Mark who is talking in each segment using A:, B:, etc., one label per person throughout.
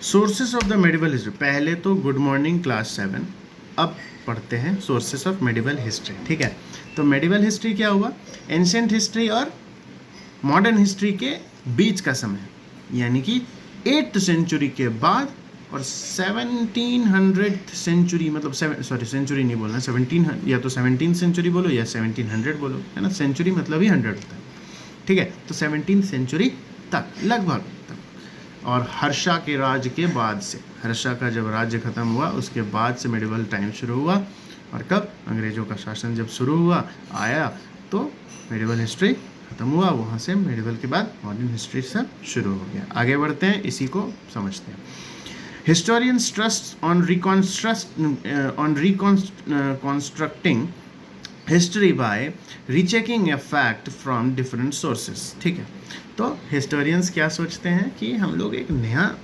A: Sources of the medieval history, पहले तो good morning class 7, अब पढ़ते हैं सोर्सेस ऑफ मेडिवल हिस्ट्री। ठीक है, तो मेडिवल हिस्ट्री क्या हुआ? एंशिएंट हिस्ट्री और मॉडर्न हिस्ट्री के बीच का समय, यानी कि 8th सेंचुरी के बाद और 1700 सेंचुरी, मतलब सेंचुरी नहीं बोलना, 1700 या तो 17th सेंचुरी बोलो या 1700 बोलो, है ना, सेंचुरी मतलब ही 100 होता है। ठीक है, तो 17th सेंचुरी तक लगभग तक, और हर्षा के राज के बाद से, हर्षा का जब राज्य खत्म हुआ उसके बाद से मेडिवल टाइम शुरू हुआ। और कब अंग्रेज़ों का शासन जब शुरू हुआ आया तो मेडिवल हिस्ट्री खत्म हुआ, वहाँ से मेडिवल के बाद मॉडर्न हिस्ट्री सब शुरू हो गया। आगे बढ़ते हैं, इसी को समझते हैं। Historians trust on reconstructing history by rechecking a fact from different sources. ठीक है, तो हिस्टोरियंस क्या सोचते हैं कि हम लोग एक नया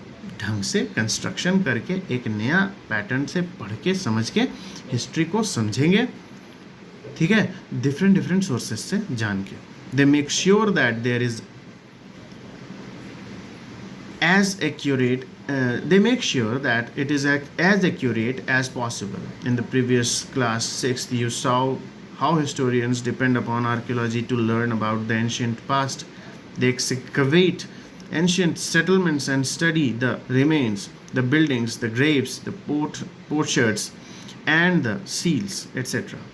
A: ढंग से कंस्ट्रक्शन करके, एक नया पैटर्न से पढ़ के समझ के हिस्ट्री को समझेंगे। ठीक है, डिफरेंट सोर्सेस से जान के। They make sure that there is as accurate they make sure that it is as accurate as possible. In the previous class 6th you saw how historians depend upon archaeology to learn about the ancient past. They excavate ancient settlements and study the remains, the buildings, the graves, the potsherds and the seals, etc.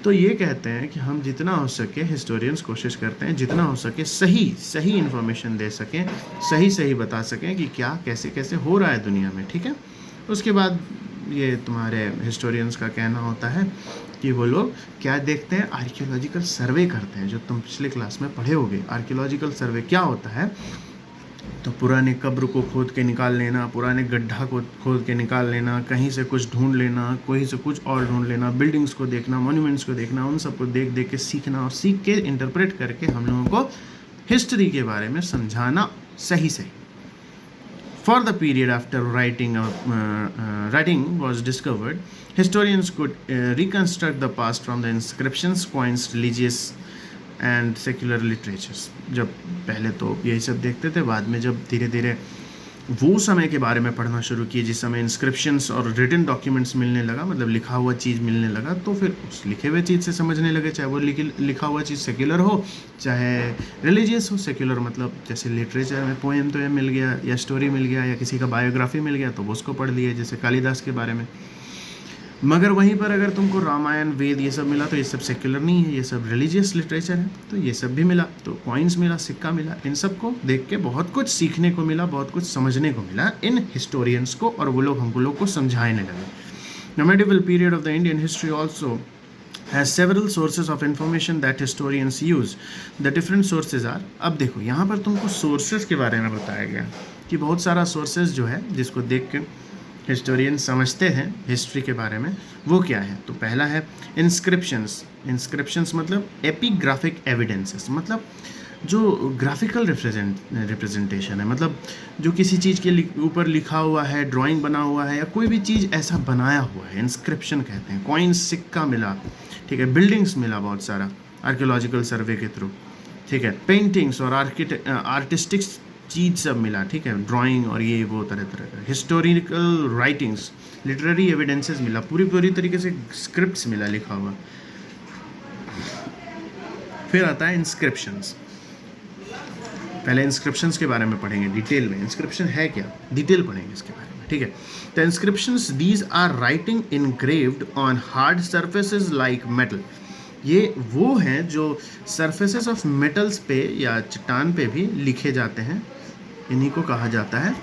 A: तो ये कहते हैं कि हम जितना हो सके, historians कोशिश करते हैं जितना हो सके सही इन्फॉर्मेशन दे सकें, सही बता सकें कि क्या कैसे हो रहा है दुनिया में। ठीक है, उसके बाद ये तुम्हारे हिस्टोरियंस का कहना होता है कि वो लोग क्या देखते हैं, आर्कियोलॉजिकल सर्वे करते हैं, जो तुम पिछले क्लास में पढ़े होगे। आर्कियोलॉजिकल सर्वे क्या होता है? तो पुराने कब्र को खोद के निकाल लेना, पुराने गड्ढा को खोद के निकाल लेना, कहीं से कुछ ढूंढ लेना, कहीं से कुछ और ढूंढ लेना, बिल्डिंग्स को देखना, मॉन्यूमेंट्स को देखना, उन सबको देख के सीखना, और सीख के इंटरप्रेट करके हम लोगों को हिस्ट्री के बारे में समझाना सही। For the period after writing was discovered, historians could reconstruct the past from the inscriptions, coins, religious and secular literatures. जब पहले तो यही सब देखते थे, बाद में जब धीरे धीरे वो समय के बारे में पढ़ना शुरू किए जिस समय इंस्क्रिप्शंस और रिटन डॉक्यूमेंट्स मिलने लगा, मतलब लिखा हुआ चीज़ मिलने लगा, तो फिर उस लिखे हुए चीज़ से समझने लगे, चाहे वो लिखा हुआ चीज़ सेक्युलर हो चाहे रिलीजियस हो। सेक्युलर मतलब जैसे लिटरेचर में पोएम तो मिल गया, या स्टोरी मिल गया, या किसी का बायोग्राफी मिल गया तो वो उसको पढ़ लिए, जैसे कालिदास के बारे में। मगर वहीं पर अगर तुमको रामायण, वेद ये सब मिला तो ये सब सेक्युलर नहीं है, ये सब रिलीजियस लिटरेचर है। तो ये सब भी मिला, तो कॉइन्स मिला, सिक्का मिला, इन सब को देख के बहुत कुछ सीखने को मिला, बहुत कुछ समझने को मिला इन हिस्टोरियंस को, और वो लोग हमको लोग को समझाने लगे। The medieval period of the Indian history also has several sources of information that historians use. The different sources are, अब देखो यहाँ पर तुमको सोर्सेज के बारे में बताया गया कि बहुत सारा सोर्सेज जो है जिसको देख के हिस्टोरियन समझते हैं हिस्ट्री के बारे में, वो क्या है? तो पहला है इंस्क्रिप्शंस मतलब एपिग्राफिक एविडेंसेस, मतलब जो ग्राफिकल रिप्रेजेंटेशन है, मतलब जो किसी चीज़ के ऊपर लिखा हुआ है, ड्राइंग बना हुआ है, या कोई भी चीज़ ऐसा बनाया हुआ है, इंस्क्रिप्शन कहते हैं। कॉइन्स, सिक्का मिला, ठीक है, बिल्डिंग्स मिला बहुत सारा आर्कियोलॉजिकल सर्वे के थ्रू, ठीक है, पेंटिंग्स और आर्टिस्टिक्स चीज़ सब मिला, ठीक है, ड्राइंग और ये वो तरह का। हिस्टोरिकल राइटिंग्स, लिटरेरी एविडेंसेस मिला, पूरी तरीके से स्क्रिप्ट्स मिला लिखा हुआ। फिर आता है इंस्क्रिप्शंस। पहले इंस्क्रिप्शंस के बारे में पढ़ेंगे डिटेल में, इंस्क्रिप्शन है क्या, डिटेल पढ़ेंगे इसके बारे में। ठीक है, the inscriptions these are writing engraved on hard surfaces like metal. ये वो हैं जो सरफेसेस ऑफ मेटल्स पे या चट्टान पे भी लिखे जाते हैं, इन्हीं को कहा जाता है